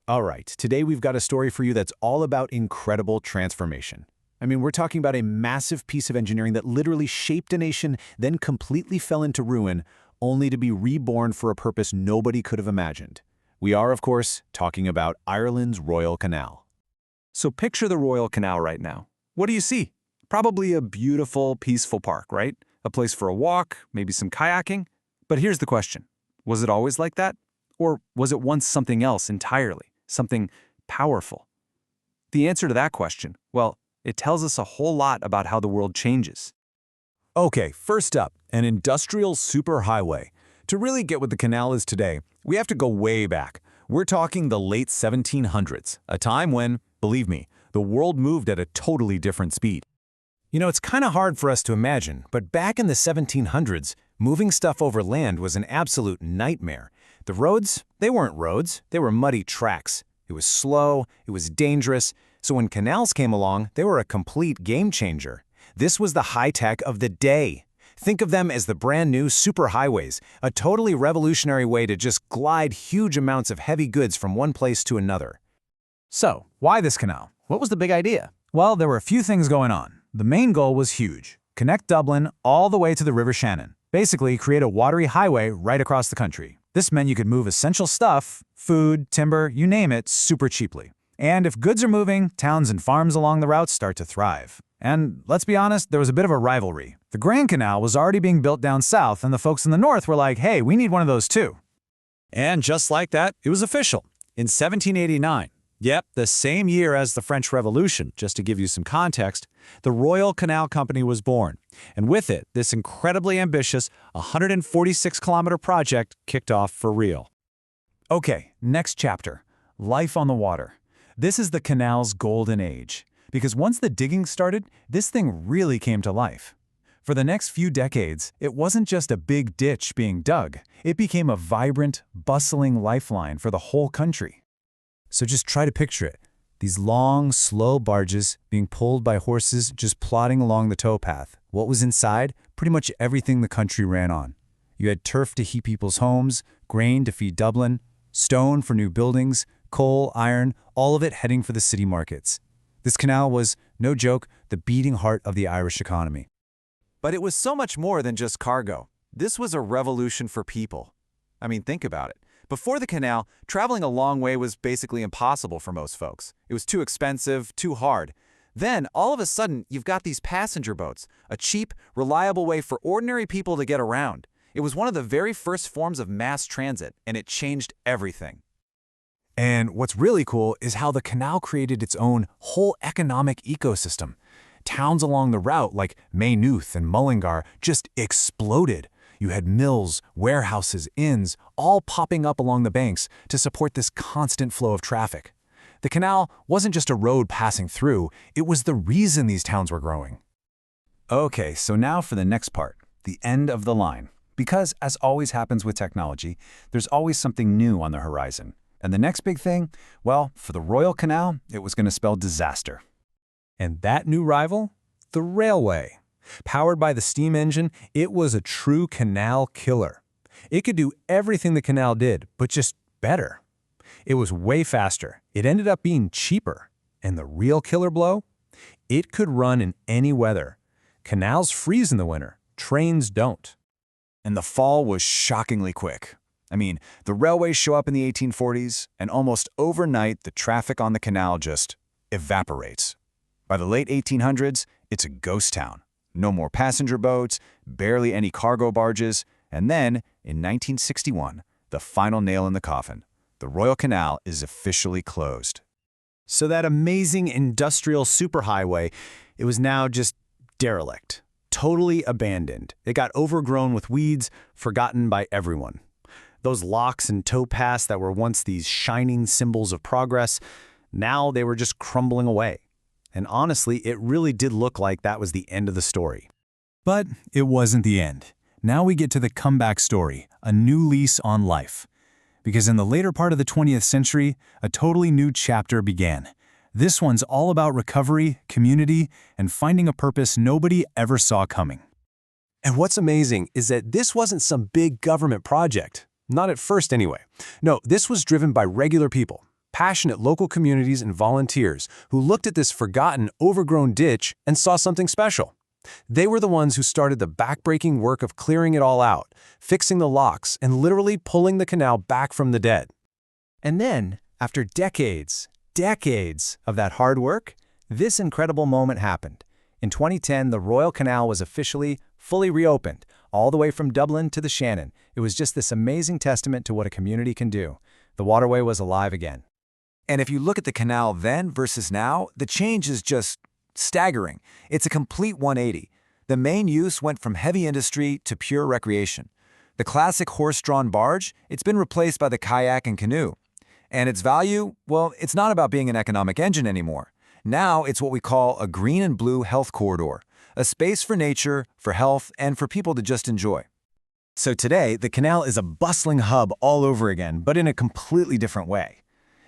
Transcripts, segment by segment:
All right, today we've got a story for you that's all about incredible transformation. I mean, we're talking about a massive piece of engineering that literally shaped a nation, then completely fell into ruin, only to be reborn for a purpose nobody could have imagined. We are, of course, talking about Ireland's Royal Canal. So picture the Royal Canal right now. What do you see? Probably a beautiful, peaceful park, right? A place for a walk, maybe some kayaking. But here's the question. Was it always like that? Or was it once something else entirely? Something powerful? The answer to that question, well, it tells us a whole lot about how the world changes. Okay, first up, an industrial superhighway. To really get what the canal is today, we have to go way back. We're talking the late 1700s, a time when, believe me, the world moved at a totally different speed. You know, it's kind of hard for us to imagine, but back in the 1700s, moving stuff over land was an absolute nightmare. The roads, they weren't roads, they were muddy tracks. It was slow, it was dangerous, so when canals came along, they were a complete game changer. This was the high-tech of the day. Think of them as the brand new superhighways, a totally revolutionary way to just glide huge amounts of heavy goods from one place to another. So, why this canal? What was the big idea? Well, there were a few things going on. The main goal was huge. Connect Dublin all the way to the River Shannon. Basically, create a watery highway right across the country. This meant you could move essential stuff, food, timber, you name it, super cheaply. And if goods are moving, towns and farms along the route start to thrive. And let's be honest, there was a bit of a rivalry. The Grand Canal was already being built down south, and the folks in the north were like, hey, we need one of those too. And just like that, it was official. In 1789, yep, the same year as the French Revolution, just to give you some context, the Royal Canal Company was born. And with it, this incredibly ambitious 146-kilometer project kicked off for real. Okay, next chapter. Life on the water. This is the canal's golden age. Because once the digging started, this thing really came to life. For the next few decades, it wasn't just a big ditch being dug. It became a vibrant, bustling lifeline for the whole country. So just try to picture it. These long, slow barges being pulled by horses just plodding along the towpath. What was inside? Pretty much everything the country ran on. You had turf to heat people's homes, grain to feed Dublin, stone for new buildings, coal, iron, all of it heading for the city markets. This canal was, no joke, the beating heart of the Irish economy. But it was so much more than just cargo. This was a revolution for people. I mean, think about it. Before the canal, traveling a long way was basically impossible for most folks. It was too expensive, too hard. Then, all of a sudden, you've got these passenger boats, a cheap, reliable way for ordinary people to get around. It was one of the very first forms of mass transit, and it changed everything. And what's really cool is how the canal created its own whole economic ecosystem. Towns along the route like Maynooth and Mullingar just exploded. You had mills, warehouses, inns, all popping up along the banks to support this constant flow of traffic. The canal wasn't just a road passing through, it was the reason these towns were growing. Okay, so now for the next part, the end of the line. Because, as always happens with technology, there's always something new on the horizon. And the next big thing, well, for the Royal Canal, it was going to spell disaster. And that new rival? The railway. Powered by the steam engine, it was a true canal killer. It could do everything the canal did, but just better. It was way faster. It ended up being cheaper. And the real killer blow? It could run in any weather. Canals freeze in the winter. Trains don't. And the fall was shockingly quick. I mean, the railways show up in the 1840s, and almost overnight, the traffic on the canal just evaporates. By the late 1800s, it's a ghost town. No more passenger boats, barely any cargo barges, and then, in 1961, the final nail in the coffin. The Royal Canal is officially closed. So that amazing industrial superhighway, it was now just derelict, totally abandoned. It got overgrown with weeds, forgotten by everyone. Those locks and towpaths that were once these shining symbols of progress, now they were just crumbling away. And honestly, it really did look like that was the end of the story. But it wasn't the end. Now we get to the comeback story, a new lease on life. Because in the later part of the 20th century, a totally new chapter began. This one's all about recovery, community, and finding a purpose nobody ever saw coming. And what's amazing is that this wasn't some big government project. Not at first anyway. No, this was driven by regular people. passionate local communities and volunteers who looked at this forgotten, overgrown ditch and saw something special. They were the ones who started the backbreaking work of clearing it all out, fixing the locks, and literally pulling the canal back from the dead. And then, after decades of that hard work, this incredible moment happened. In 2010, the Royal Canal was officially, fully reopened, all the way from Dublin to the Shannon. It was just this amazing testament to what a community can do. The waterway was alive again. And if you look at the canal then versus now, the change is just staggering. It's a complete 180. The main use went from heavy industry to pure recreation. The classic horse-drawn barge, it's been replaced by the kayak and canoe. And its value, well, it's not about being an economic engine anymore. Now it's what we call a green and blue health corridor, a space for nature, for health, and for people to just enjoy. So today, the canal is a bustling hub all over again, but in a completely different way.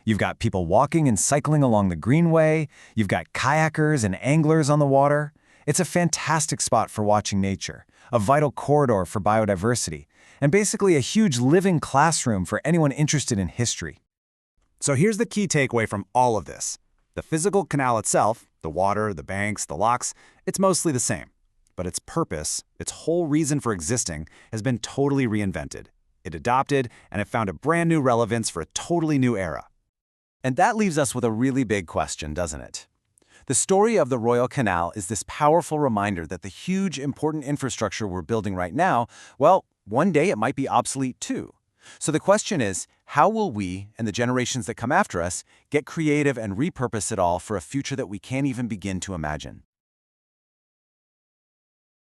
You've got people walking and cycling along the greenway, you've got kayakers and anglers on the water. It's a fantastic spot for watching nature, a vital corridor for biodiversity, and basically a huge living classroom for anyone interested in history. So here's the key takeaway from all of this. The physical canal itself, the water, the banks, the locks, it's mostly the same. But its purpose, its whole reason for existing, has been totally reinvented. It adopted, and it found a brand new relevance for a totally new era. And that leaves us with a really big question, doesn't it? The story of the Royal Canal is this powerful reminder that the huge, important infrastructure we're building right now, well, one day it might be obsolete too. So the question is, how will we, and the generations that come after us, get creative and repurpose it all for a future that we can't even begin to imagine?